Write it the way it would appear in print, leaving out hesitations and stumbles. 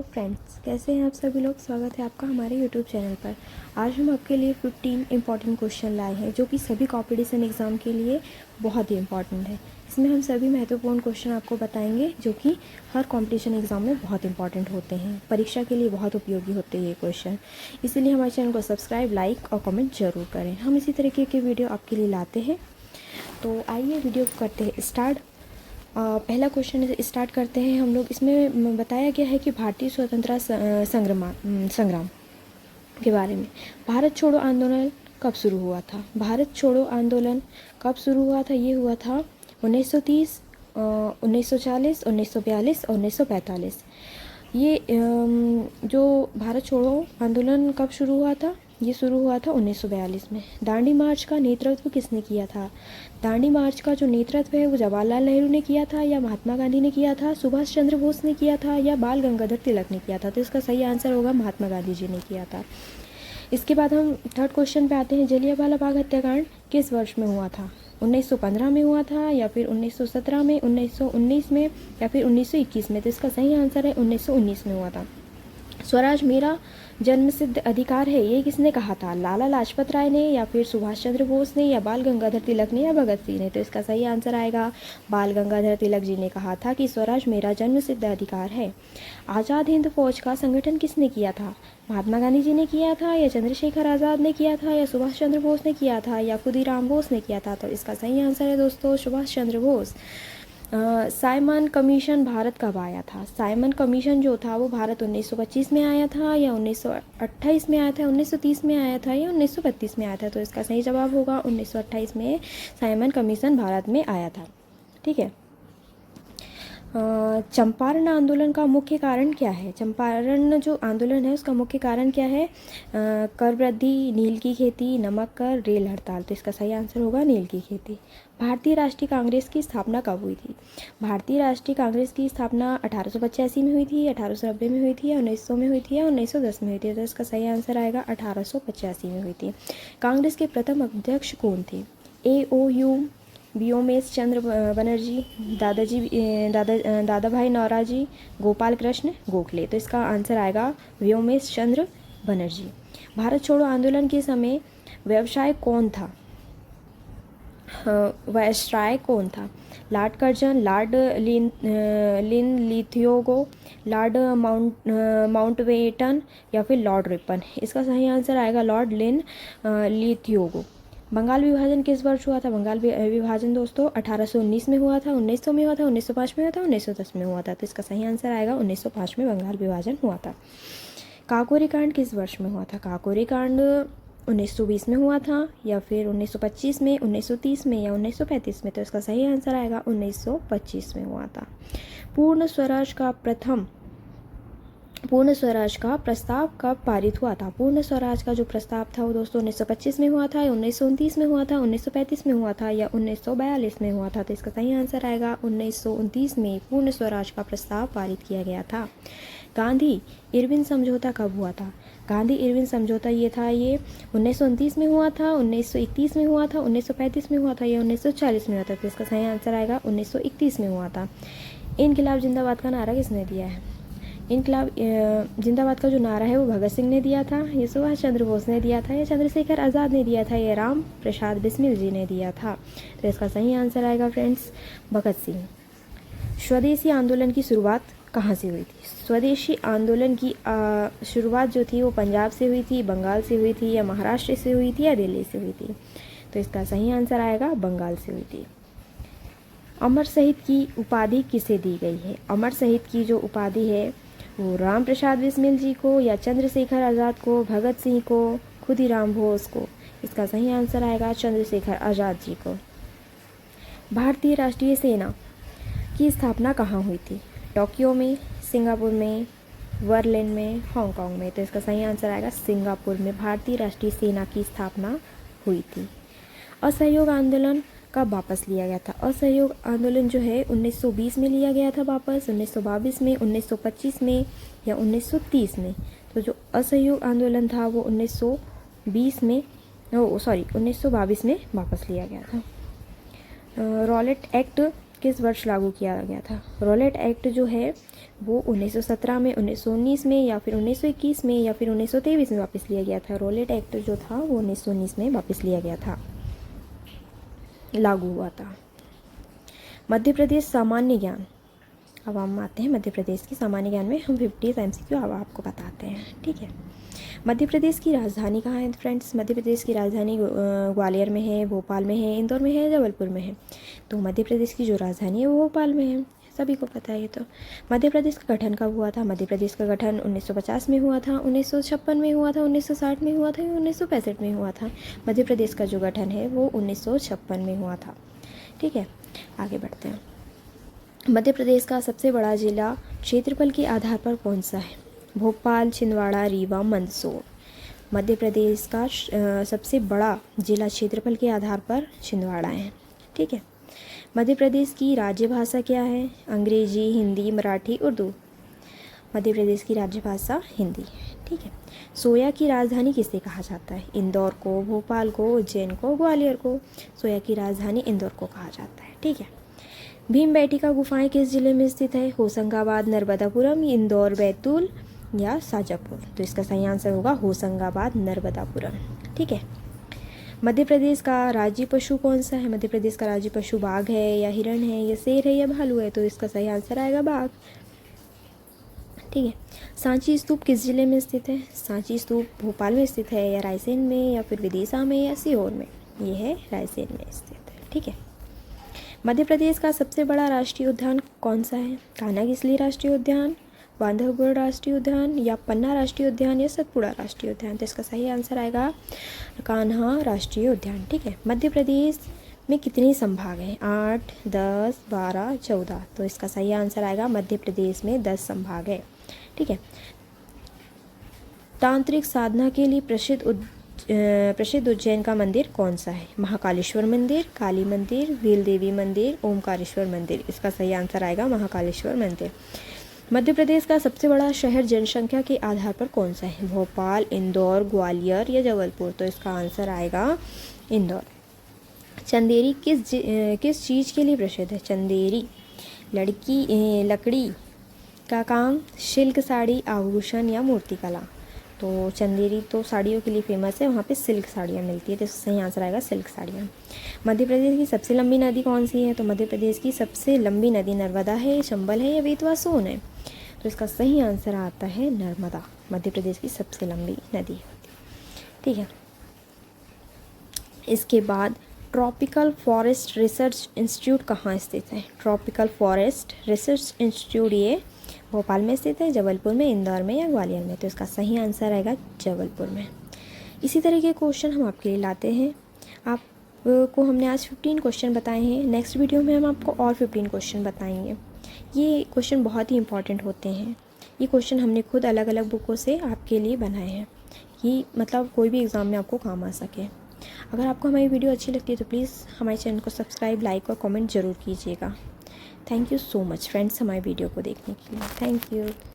Friends, कैसे हैं आप सभी लोग। स्वागत है आपका हमारे यूट्यूब चैनल पर। आज हम आपके लिए 15 इंपॉर्टेंट क्वेश्चन लाए हैं जो कि सभी कॉम्पिटिशन एग्ज़ाम के लिए बहुत ही इंपॉर्टेंट है। इसमें हम सभी महत्वपूर्ण क्वेश्चन आपको बताएंगे जो कि हर कॉम्पिटिशन एग्ज़ाम में बहुत इंपॉर्टेंट होते हैं, परीक्षा के लिए बहुत उपयोगी होते हैं ये क्वेश्चन। इसीलिए हमारे चैनल को सब्सक्राइब, लाइक और कमेंट ज़रूर करें। हम इसी तरीके के वीडियो आपके लिए लाते हैं। तो आइए वीडियो को करते हैं स्टार्ट। पहला क्वेश्चन स्टार्ट करते हैं हम लोग। इसमें बताया गया है कि भारतीय स्वतंत्रता संग्राम के बारे में। भारत छोड़ो आंदोलन कब शुरू हुआ था? भारत छोड़ो आंदोलन कब शुरू हुआ था? ये हुआ था 1930, 1940, 1942 और 1945। ये जो भारत छोड़ो आंदोलन कब शुरू हुआ था? ये शुरू हुआ था 1942 में। दांडी मार्च का नेतृत्व किसने किया था? दांडी मार्च का जो नेतृत्व है वो जवाहरलाल नेहरू ने किया था या महात्मा गांधी ने किया था, सुभाष चंद्र बोस ने किया था या बाल गंगाधर तिलक ने किया था? तो इसका सही आंसर होगा महात्मा गांधी जी ने किया था। इसके बाद हम थर्ड क्वेश्चन पे आते हैं। जलियांवाला बाग हत्याकांड किस वर्ष में हुआ था? 1915 में हुआ था या फिर 1917 में, 1919 में या फिर 1921 में? तो इसका सही आंसर है 1919 में हुआ था। स्वराज मेरा जन्मसिद्ध अधिकार है, ये किसने कहा था? लाला लाजपत राय ने या फिर सुभाष चंद्र बोस ने या बाल गंगाधर तिलक ने या भगत सिंह ने? तो इसका सही आंसर आएगा बाल गंगाधर तिलक जी ने कहा था कि स्वराज मेरा जन्मसिद्ध अधिकार है। आज़ाद हिंद फौज का संगठन किसने किया था? महात्मा गांधी जी ने किया था या चंद्रशेखर आज़ाद ने किया था या सुभाष चंद्र बोस ने किया था या खुदीराम बोस ने किया था? तो इसका सही आंसर है दोस्तों सुभाष चंद्र बोस। साइमन कमीशन भारत कब आया था? साइमन कमीशन जो था वो भारत 1925 में आया था या 1928 में आया था, 1930 में आया था या 1932 में आया था? तो इसका सही जवाब होगा 1928 में साइमन कमीशन भारत में आया था। ठीक है। चंपारण आंदोलन का मुख्य कारण क्या है? चंपारण जो आंदोलन है उसका मुख्य कारण क्या है? कर वृद्धि, नील की खेती, नमक कर, रेल हड़ताल? तो इसका सही आंसर होगा नील की खेती। भारतीय राष्ट्रीय कांग्रेस की स्थापना कब हुई थी? भारतीय राष्ट्रीय कांग्रेस की स्थापना 1885 में हुई थी, 1890 में हुई थी या 1900 में हुई थी या 1910 में हुई थी? तो इसका सही आंसर आएगा 1885 में हुई थी। कांग्रेस के प्रथम अध्यक्ष कौन थे? AOU व्योमेश चंद्र बनर्जी, दादा भाई नौरोजी, गोपाल कृष्ण गोखले? तो इसका आंसर आएगा व्योमेश चंद्र बनर्जी। भारत छोड़ो आंदोलन के समय व्यवसाय कौन था? वायसराय कौन था? लॉर्ड कर्जन, लॉर्ड लिन लिथियोगो, लॉर्ड माउंटबेटन या फिर लॉर्ड रिपन? इसका सही आंसर आएगा लॉर्ड लिन लिथियोगो। बंगाल विभाजन किस वर्ष हुआ था? बंगाल विभाजन दोस्तों 1819 में हुआ था, 1900 में हुआ था, 1905 में हुआ था, 1910 में हुआ था? तो इसका सही आंसर आएगा 1905 में बंगाल विभाजन हुआ था। काकोरी कांड किस वर्ष में हुआ था? काकोरी कांड 1920 में हुआ था या फिर 1925 में, 1930 में या 1935 में? तो इसका सही आंसर आएगा 1925 में हुआ था। पूर्ण स्वराज का प्रस्ताव कब पारित हुआ था? पूर्ण स्वराज का जो प्रस्ताव था वो दोस्तों 1925 में हुआ था, 1929 में हुआ था, 1935 में हुआ था या 1942 में हुआ था? तो इसका सही आंसर आएगा 1929 में पूर्ण स्वराज का प्रस्ताव पारित किया गया था। गांधी इरविन समझौता कब हुआ था? गांधी इरविन समझौता ये 1929 में हुआ था, 1931 में हुआ था, 1935 में हुआ था या 1940 में हुआ था? तो इसका सही आंसर आएगा 1931 में हुआ था। इनकलाब जिंदाबाद का नारा किसने दिया है? इनकलाब जिंदाबाद का जो नारा है वो भगत सिंह ने दिया था, ये सुभाष चंद्र बोस ने दिया था, या चंद्रशेखर आज़ाद ने दिया था, या राम प्रसाद बिस्मिल जी ने दिया था? तो इसका सही आंसर आएगा फ्रेंड्स भगत सिंह। स्वदेशी आंदोलन की शुरुआत कहाँ से हुई थी? स्वदेशी आंदोलन की शुरुआत जो थी वो पंजाब से हुई थी, बंगाल से हुई थी या महाराष्ट्र से हुई थी या दिल्ली से हुई थी? तो इसका सही आंसर आएगा बंगाल से हुई थी। अमर शहीद की उपाधि किसे दी गई है? अमर शहीद की जो उपाधि है वो राम प्रसाद बिस्मिल जी को या चंद्रशेखर आज़ाद को, भगत सिंह को, खुदीराम बोस को? इसका सही आंसर आएगा चंद्रशेखर आज़ाद जी को। भारतीय राष्ट्रीय सेना की स्थापना कहाँ हुई थी? टोक्यो में, सिंगापुर में, बर्लिन में, हांगकांग में? तो इसका सही आंसर आएगा सिंगापुर में भारतीय राष्ट्रीय सेना की स्थापना हुई थी। असहयोग आंदोलन कब वापस लिया गया था? असहयोग आंदोलन जो है 1920 में लिया गया था वापस, 1922 में, 1925 में या 1930 में? तो जो असहयोग आंदोलन था वो 1922 में वापस लिया गया था। रॉलेट एक्ट किस वर्ष लागू किया गया था? रॉलेट एक्ट जो है वो 1917 में, 1919 में, या फिर 1921 में, या फिर 1923 में वापस लिया गया था? रॉलेट एक्ट जो था वो 1919 में वापस लिया गया था, लागू हुआ था। मध्य प्रदेश सामान्य ज्ञान, अब हम आते हैं मध्य प्रदेश की सामान्य ज्ञान में। हम 50 MCQ अब आपको बताते हैं, ठीक है। मध्य प्रदेश की राजधानी कहाँ है फ्रेंड्स? मध्य प्रदेश की राजधानी ग्वालियर में है, भोपाल में है, इंदौर में है, जबलपुर में है। तो मध्य प्रदेश की जो राजधानी है वो भोपाल में है, सभी को पता है ये तो। मध्य प्रदेश का गठन कब हुआ था? मध्य प्रदेश का गठन 1950 में हुआ था, 1956 में हुआ था, 1960 में हुआ था, 1965 में हुआ था। मध्य प्रदेश का जो गठन है वो 1956 में हुआ था, ठीक है। आगे बढ़ते हैं। मध्य प्रदेश का सबसे बड़ा जिला क्षेत्रफल के आधार पर कौन सा है? भोपाल, छिंदवाड़ा, रीवा, मंदसौर। मध्य प्रदेश का सबसे बड़ा जिला क्षेत्रफल के आधार पर छिंदवाड़ा है, ठीक है। मध्य प्रदेश की राज्य भाषा क्या है? अंग्रेजी, हिंदी, मराठी, उर्दू। मध्य प्रदेश की राज्य भाषा हिंदी, ठीक है। सोया की राजधानी किसे कहा जाता है? इंदौर को, भोपाल को, उज्जैन को, ग्वालियर को। सोया की राजधानी इंदौर को कहा जाता है, ठीक है। भीमबेटका गुफाएं किस जिले में स्थित है? होशंगाबाद, नर्मदापुरम, इंदौर, बैतूल या शाजापुर। तो इसका सही आंसर होगा होशंगाबाद, नर्मदापुरम, ठीक है। मध्य प्रदेश का राज्य पशु कौन सा है? मध्य प्रदेश का राज्य पशु बाघ है या हिरण है या शेर है या भालू है? तो इसका सही आंसर आएगा बाघ, ठीक है। सांची स्तूप किस जिले में स्थित है? सांची स्तूप भोपाल में स्थित है या रायसेन में या फिर विदिशा में या सीहोर में? ये है रायसेन में स्थित है, ठीक है। मध्य प्रदेश का सबसे बड़ा राष्ट्रीय उद्यान कौन सा है? कान्हा किसली राष्ट्रीय उद्यान, बांधवगढ़ राष्ट्रीय उद्यान या पन्ना राष्ट्रीय उद्यान या सतपुड़ा राष्ट्रीय उद्यान? तो इसका सही आंसर आएगा कान्हा राष्ट्रीय उद्यान, ठीक है। मध्य प्रदेश में कितने संभाग हैं? 8, 10, 12, 14। तो इसका सही आंसर आएगा मध्य प्रदेश में 10 संभाग है, ठीक है। तांत्रिक साधना के लिए प्रसिद्ध उज्जैन का मंदिर कौन सा है? महाकालेश्वर मंदिर, काली मंदिर, भील देवी मंदिर, ओमकारेश्वर मंदिर। इसका सही आंसर आएगा महाकालेश्वर मंदिर। मध्य प्रदेश का सबसे बड़ा शहर जनसंख्या के आधार पर कौन सा है? भोपाल, इंदौर, ग्वालियर या जबलपुर? तो इसका आंसर आएगा इंदौर। चंदेरी किस चीज़ के लिए प्रसिद्ध है? चंदेरी लकड़ी का काम, सिल्क साड़ी, आभूषण या मूर्तिकला? तो चंदेरी तो साड़ियों के लिए फेमस है, वहाँ पे सिल्क साड़ियाँ मिलती है, तो सही आंसर आएगा सिल्क साड़ियाँ। मध्य प्रदेश की सबसे लंबी नदी कौन सी है? तो मध्य प्रदेश की सबसे लंबी नदी नर्मदा है, चंबल है या बेतवा सोन है? तो इसका सही आंसर आता है नर्मदा, मध्य प्रदेश की सबसे लंबी नदी, ठीक है। इसके बाद ट्रॉपिकल फॉरेस्ट रिसर्च इंस्टीट्यूट कहाँ स्थित है? ट्रॉपिकल फॉरेस्ट रिसर्च इंस्टीट्यूट ये भोपाल में स्थित है, जबलपुर में, इंदौर में या ग्वालियर में? तो इसका सही आंसर आएगा जबलपुर में। इसी तरह के क्वेश्चन हम आपके लिए लाते हैं। आपको हमने आज 15 क्वेश्चन बताए हैं, नेक्स्ट वीडियो में हम आपको और 15 क्वेश्चन बताएंगे। ये क्वेश्चन बहुत ही इंपॉर्टेंट होते हैं। ये क्वेश्चन हमने खुद अलग अलग बुकों से आपके लिए बनाए हैं, ये मतलब कोई भी एग्ज़ाम में आपको काम आ सके। अगर आपको हमारी वीडियो अच्छी लगती है तो प्लीज़ हमारे चैनल को सब्सक्राइब, लाइक और कमेंट ज़रूर कीजिएगा। Thank you so much friends हमारी वीडियो को देखने के लिए। Thank you.